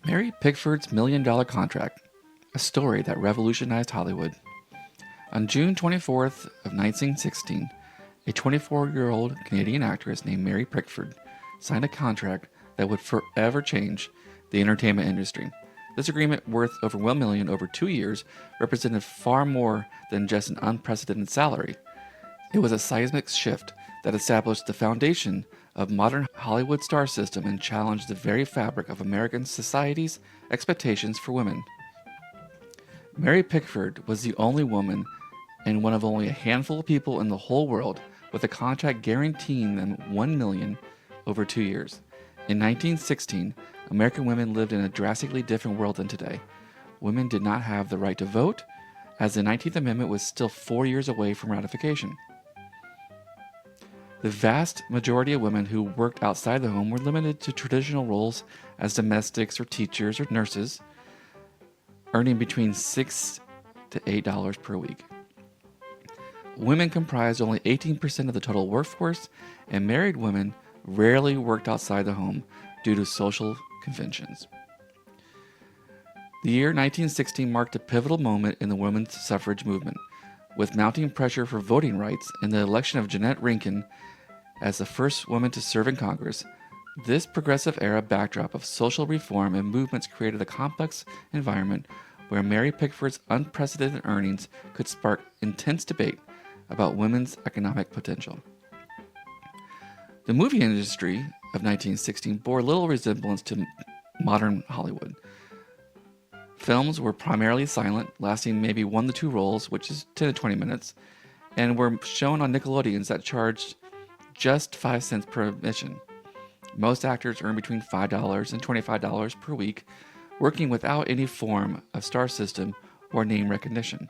Mary Pickford's $1 million contract, a story that revolutionized Hollywood. On June 24th of 1916, a 24-year-old Canadian actress named Mary Pickford signed a contract that would forever change the entertainment industry. This agreement, worth over $1 million over 2 years, represented far more than just an unprecedented salary. It was a seismic shift that established the foundation of modern Hollywood star system and challenged the very fabric of American society's expectations for women. Mary Pickford was the only woman and one of only a handful of people in the whole world with a contract guaranteeing them $1 million over 2 years. In 1916, American women lived in a drastically different world than today. Women did not have the right to vote, as the 19th Amendment was still 4 years away from ratification. The vast majority of women who worked outside the home were limited to traditional roles as domestics or teachers or nurses, earning between $6 to $8 per week. Women comprised only 18% of the total workforce, and married women rarely worked outside the home due to social conventions. The year 1916 marked a pivotal moment in the women's suffrage movement, with mounting pressure for voting rights and the election of Jeannette Rankin as the first woman to serve in Congress. This progressive era backdrop of social reform and movements created a complex environment where Mary Pickford's unprecedented earnings could spark intense debate about women's economic potential. The movie industry of 1916 bore little resemblance to modern Hollywood. Films were primarily silent, lasting maybe 1 to 2 rolls, which is 10 to 20 minutes, and were shown on Nickelodeons that charged just 5 cents per admission. Most actors earned between $5 and $25 per week, working without any form of star system or name recognition.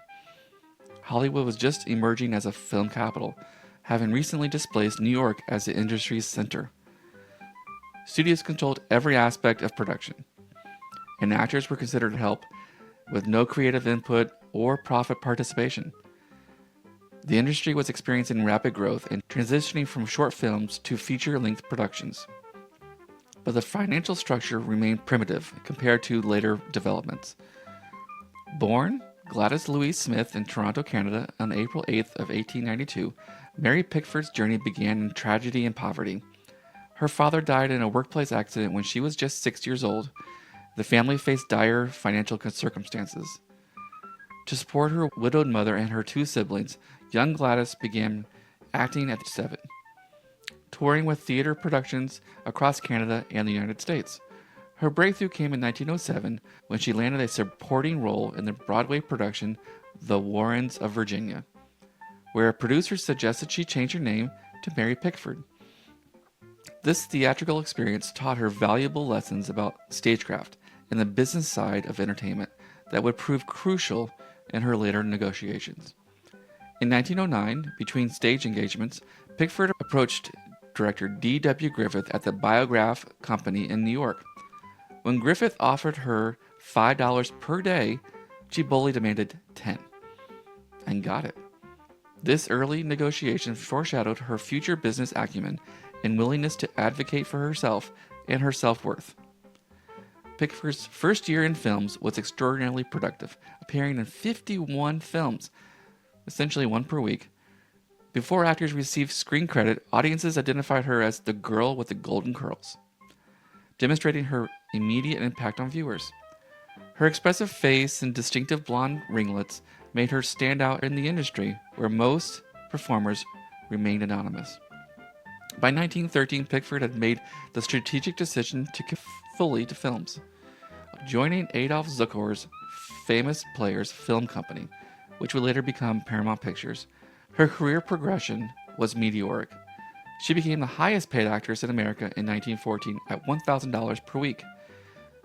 Hollywood was just emerging as a film capital, having recently displaced New York as the industry's center. Studios controlled every aspect of production, and actors were considered help with no creative input or profit participation. The industry was experiencing rapid growth and transitioning from short films to feature-length productions. But the financial structure remained primitive compared to later developments. Born Gladys Louise Smith in Toronto, Canada on April 8th of 1892, Mary Pickford's journey began in tragedy and poverty. Her father died in a workplace accident when she was just 6 years old. The family faced dire financial circumstances. To support her widowed mother and her 2 siblings, young Gladys began acting at 7, touring with theater productions across Canada and the United States. Her breakthrough came in 1907 when she landed a supporting role in the Broadway production The Warrens of Virginia, where a producer suggested she change her name to Mary Pickford. This theatrical experience taught her valuable lessons about stagecraft and the business side of entertainment that would prove crucial in her later negotiations. In 1909, between stage engagements, Pickford approached director D.W. Griffith at the Biograph Company in New York. When Griffith offered her $5 per day, she boldly demanded $10 and got it. This early negotiation foreshadowed her future business acumen and willingness to advocate for herself and her self-worth. Pickford's first year in films was extraordinarily productive, appearing in 51 films, essentially 1 per week. Before actors received screen credit, audiences identified her as the girl with the golden curls, demonstrating her immediate impact on viewers. Her expressive face and distinctive blonde ringlets made her stand out in the industry, where most performers remained anonymous. By 1913, Pickford had made the strategic decision to commit fully to films, joining Adolf Zukor's famous Players Film Company, which would later become Paramount Pictures. Her career progression was meteoric. She became the highest paid actress in America in 1914 at $1,000 per week.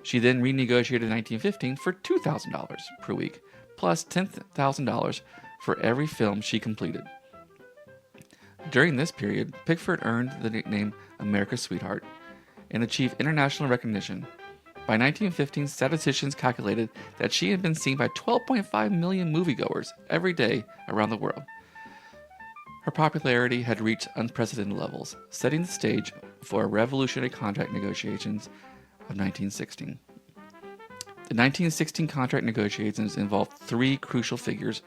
She then renegotiated in 1915 for $2,000 per week, plus $10,000 for every film she completed. During this period, Pickford earned the nickname America's Sweetheart and achieved international recognition. By 1915, statisticians calculated that she had been seen by 12.5 million moviegoers every day around the world. Her popularity had reached unprecedented levels, setting the stage for revolutionary contract negotiations of 1916. The 1916 contract negotiations involved three crucial figures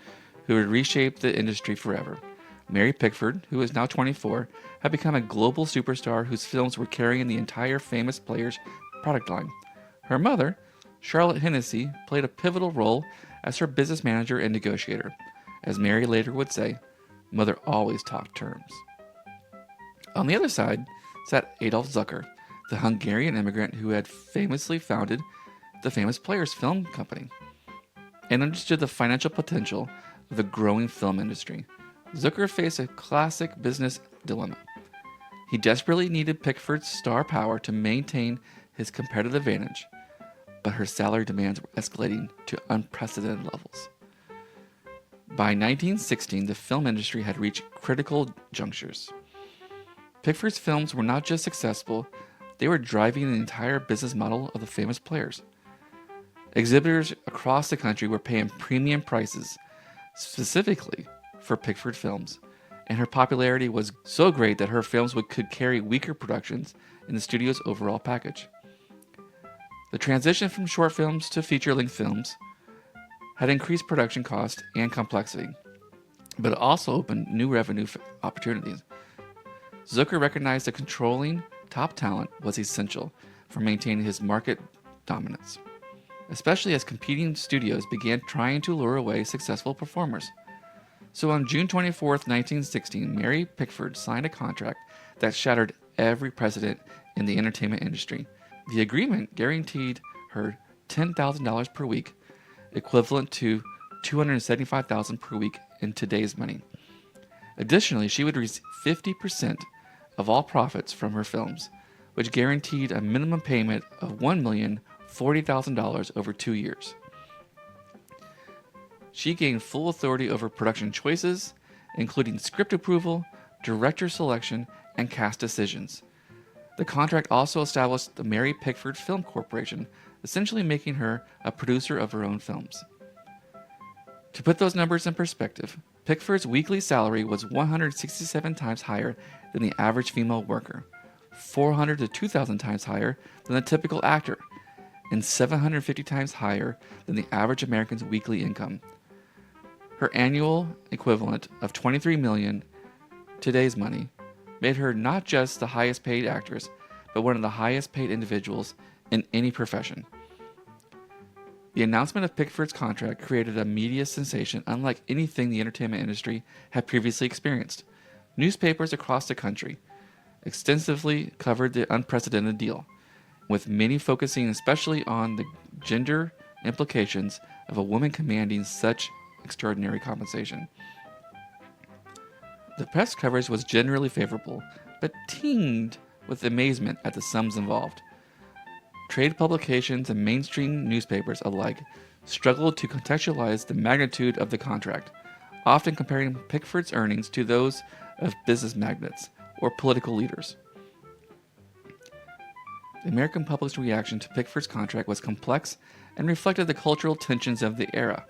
who would reshape the industry forever. Mary Pickford, who is now 24, had become a global superstar whose films were carrying the entire Famous Players product line. Her mother, Charlotte Hennessy, played a pivotal role as her business manager and negotiator. As Mary later would say, "Mother always talked terms." On the other side sat Adolf Zucker, the Hungarian immigrant who had famously founded the Famous Players film company and understood the financial potential of the growing film industry. Zucker faced a classic business dilemma. He desperately needed Pickford's star power to maintain his competitive advantage, but her salary demands were escalating to unprecedented levels. By 1916, the film industry had reached critical junctures. Pickford's films were not just successful, they were driving the entire business model of the Famous Players. Exhibitors across the country were paying premium prices, specifically for Pickford films, and her popularity was so great that her films could carry weaker productions in the studio's overall package. The transition from short films to feature-length films had increased production cost and complexity, but it also opened new revenue opportunities. Zucker recognized that controlling top talent was essential for maintaining his market dominance, especially as competing studios began trying to lure away successful performers. So on June 24, 1916, Mary Pickford signed a contract that shattered every precedent in the entertainment industry. The agreement guaranteed her $10,000 per week, equivalent to $275,000 per week in today's money. Additionally, she would receive 50% of all profits from her films, which guaranteed a minimum payment of $1,040,000 over 2 years. She gained full authority over production choices, including script approval, director selection, and cast decisions. The contract also established the Mary Pickford Film Corporation, essentially making her a producer of her own films. To put those numbers in perspective, Pickford's weekly salary was 167 times higher than the average female worker, 400 to 2,000 times higher than the typical actor, and 750 times higher than the average American's weekly income. Her annual equivalent of $23 million, today's money, made her not just the highest paid actress, but one of the highest paid individuals in any profession. The announcement of Pickford's contract created a media sensation unlike anything the entertainment industry had previously experienced. Newspapers across the country extensively covered the unprecedented deal, with many focusing especially on the gender implications of a woman commanding such extraordinary compensation. The press coverage was generally favorable, but tinged with amazement at the sums involved. Trade publications and mainstream newspapers alike struggled to contextualize the magnitude of the contract, often comparing Pickford's earnings to those of business magnates or political leaders. The American public's reaction to Pickford's contract was complex and reflected the cultural tensions of the era.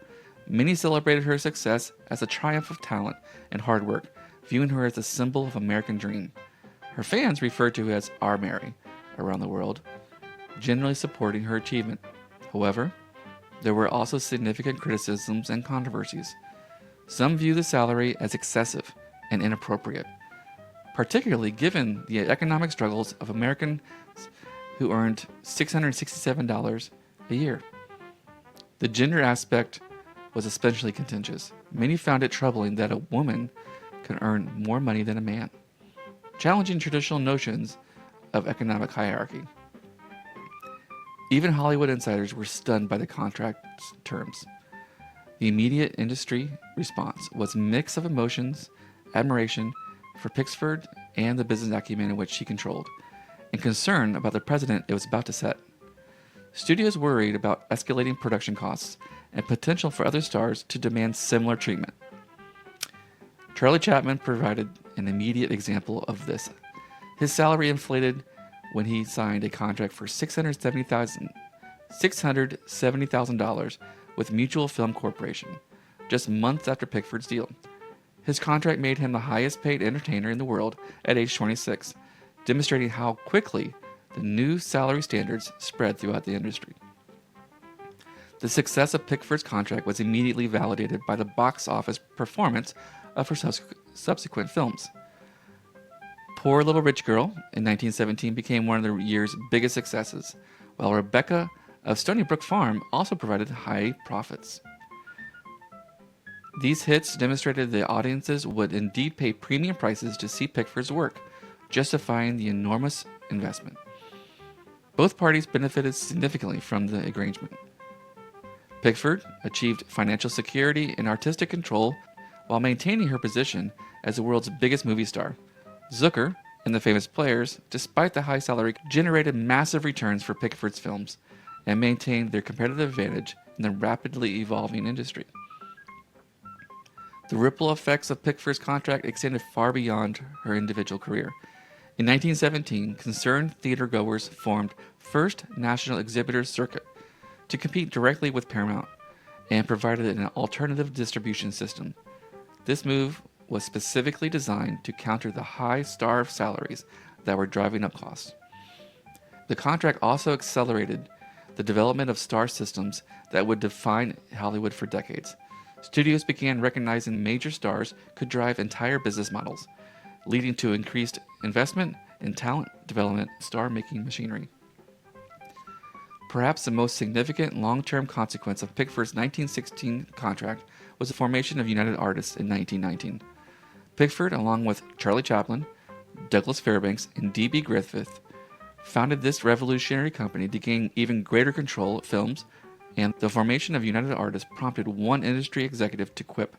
Many celebrated her success as a triumph of talent and hard work, viewing her as a symbol of American dream. Her fans referred to her as "Our Mary" around the world, generally supporting her achievement. However, there were also significant criticisms and controversies. Some view the salary as excessive and inappropriate, particularly given the economic struggles of Americans who earned $667 a year. The gender aspect was especially contentious. Many found it troubling that a woman could earn more money than a man, challenging traditional notions of economic hierarchy. Even Hollywood insiders were stunned by the contract's terms. The immediate industry response was a mix of emotions, admiration for Pickford and the business acumen in which she controlled, and concern about the precedent it was about to set. Studios worried about escalating production costs and potential for other stars to demand similar treatment. Charlie Chaplin provided an immediate example of this. His salary inflated when he signed a contract for $670,000 with Mutual Film Corporation, just months after Pickford's deal. His contract made him the highest paid entertainer in the world at age 26, demonstrating how quickly the new salary standards spread throughout the industry. The success of Pickford's contract was immediately validated by the box office performance of her subsequent films. Poor Little Rich Girl in 1917 became one of the year's biggest successes, while Rebecca of Stony Brook Farm also provided high profits. These hits demonstrated that audiences would indeed pay premium prices to see Pickford's work, justifying the enormous investment. Both parties benefited significantly from the arrangement. Pickford achieved financial security and artistic control while maintaining her position as the world's biggest movie star. Zucker and the Famous Players, despite the high salary, generated massive returns for Pickford's films and maintained their competitive advantage in the rapidly evolving industry. The ripple effects of Pickford's contract extended far beyond her individual career. In 1917, concerned theatergoers formed First National Exhibitors Circuit to compete directly with Paramount and provided an alternative distribution system. This move was specifically designed to counter the high star salaries that were driving up costs. The contract also accelerated the development of star systems that would define Hollywood for decades. Studios began recognizing major stars could drive entire business models, leading to increased investment in talent development, star-making machinery. Perhaps the most significant long-term consequence of Pickford's 1916 contract was the formation of United Artists in 1919. Pickford, along with Charlie Chaplin, Douglas Fairbanks, and D.B. Griffith, founded this revolutionary company to gain even greater control of films, and the formation of United Artists prompted one industry executive to quip,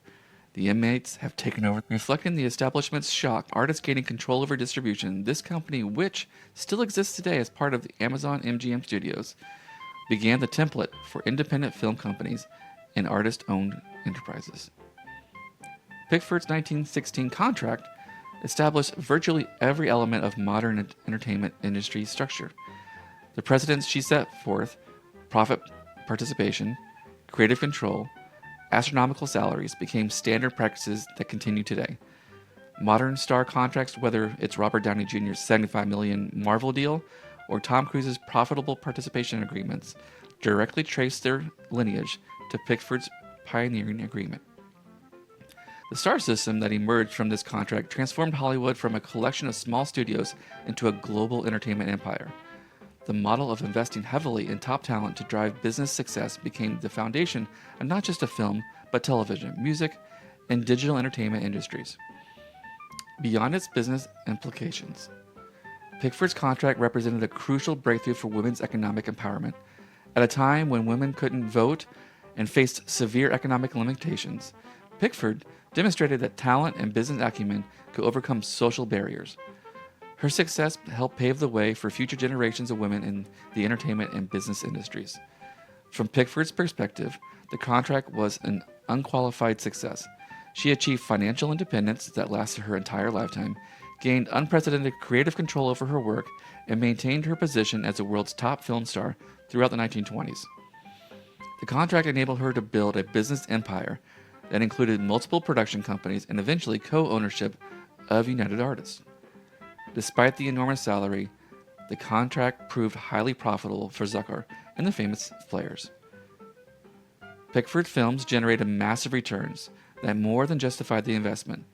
"The inmates have taken over." Reflecting the establishment's shock, artists gaining control over distribution, this company, which still exists today as part of the Amazon MGM Studios, began the template for independent film companies and artist-owned enterprises. Pickford's 1916 contract established virtually every element of modern entertainment industry structure. The precedents she set forth, profit participation, creative control, astronomical salaries, became standard practices that continue today. Modern star contracts, whether it's Robert Downey Jr.'s $75 million Marvel deal or Tom Cruise's profitable participation agreements, directly trace their lineage to Pickford's pioneering agreement. The star system that emerged from this contract transformed Hollywood from a collection of small studios into a global entertainment empire. The model of investing heavily in top talent to drive business success became the foundation of not just a film, but television, music, and digital entertainment industries. Beyond its business implications, Pickford's contract represented a crucial breakthrough for women's economic empowerment. At a time when women couldn't vote and faced severe economic limitations, Pickford demonstrated that talent and business acumen could overcome social barriers. Her success helped pave the way for future generations of women in the entertainment and business industries. From Pickford's perspective, the contract was an unqualified success. She achieved financial independence that lasted her entire lifetime, gained unprecedented creative control over her work, and maintained her position as the world's top film star throughout the 1920s. The contract enabled her to build a business empire that included multiple production companies and eventually co-ownership of United Artists. Despite the enormous salary, the contract proved highly profitable for Zucker and the Famous Players. Pickford films generated massive returns that more than justified the investment.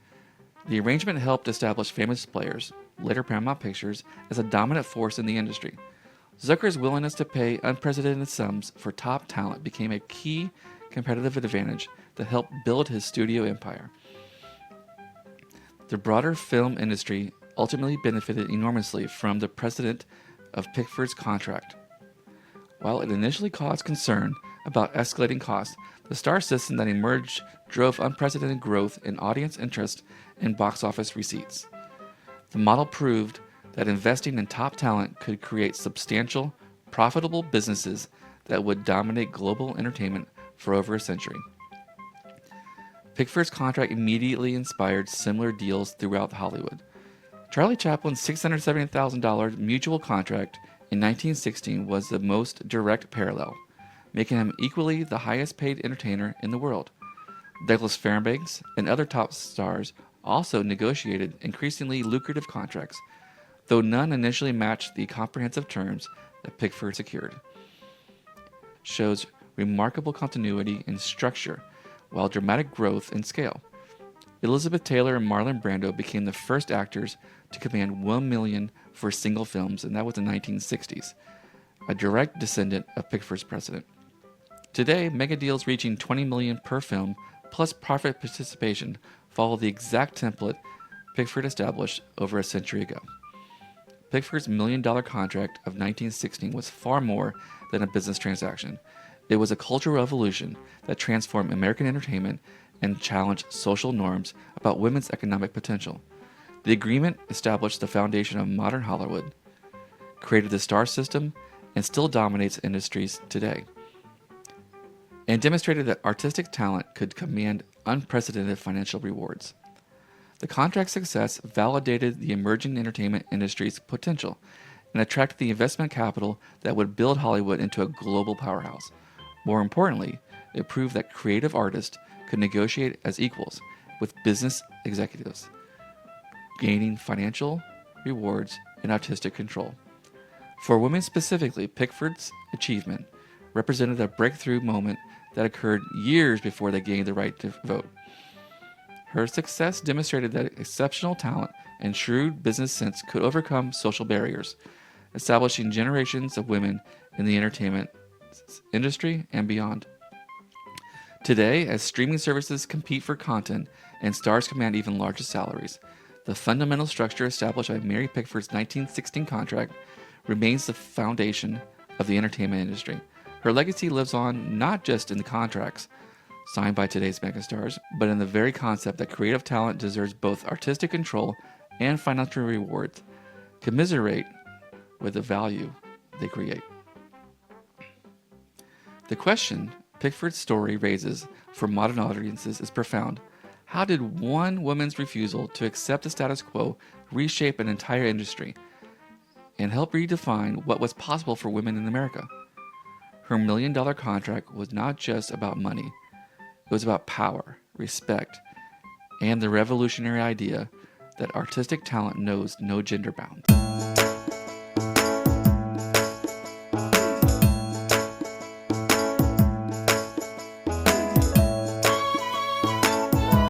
The arrangement helped establish Famous Players, later Paramount Pictures, as a dominant force in the industry. Zucker's willingness to pay unprecedented sums for top talent became a key competitive advantage that helped build his studio empire. The broader film industry ultimately benefited enormously from the precedent of Pickford's contract. While it initially caused concern about escalating costs, the star system that emerged drove unprecedented growth in audience interest and box office receipts. The model proved that investing in top talent could create substantial, profitable businesses that would dominate global entertainment for over a century. Pickford's contract immediately inspired similar deals throughout Hollywood. Charlie Chaplin's $670,000 mutual contract in 1916 was the most direct parallel, making him equally the highest paid entertainer in the world. Douglas Fairbanks and other top stars also negotiated increasingly lucrative contracts, though none initially matched the comprehensive terms that Pickford secured. Shows remarkable continuity and structure, while dramatic growth and scale. Elizabeth Taylor and Marlon Brando became the first actors to command $1 million for single films, and that was in the 1960s, a direct descendant of Pickford's precedent. Today, mega deals reaching $20 million per film, plus profit participation, follow the exact template Pickford established over a century ago. Pickford's $1 million contract of 1916 was far more than a business transaction. It was a cultural revolution that transformed American entertainment and challenged social norms about women's economic potential. The agreement established the foundation of modern Hollywood, created the star system, and still dominates industries today, and demonstrated that artistic talent could command unprecedented financial rewards. The contract's success validated the emerging entertainment industry's potential and attracted the investment capital that would build Hollywood into a global powerhouse. More importantly, it proved that creative artists could negotiate as equals with business executives, gaining financial rewards and artistic control. For women specifically, Pickford's achievement represented a breakthrough moment that occurred years before they gained the right to vote. Her success demonstrated that exceptional talent and shrewd business sense could overcome social barriers, establishing generations of women in the entertainment industry and beyond. Today, as streaming services compete for content and stars command even larger salaries, the fundamental structure established by Mary Pickford's 1916 contract remains the foundation of the entertainment industry. Her legacy lives on not just in the contracts signed by today's megastars, but in the very concept that creative talent deserves both artistic control and financial rewards, commiserate with the value they create. The question Pickford's story raises for modern audiences is profound. How did one woman's refusal to accept the status quo reshape an entire industry and help redefine what was possible for women in America? Her $1 million contract was not just about money. It was about power, respect, and the revolutionary idea that artistic talent knows no gender bounds.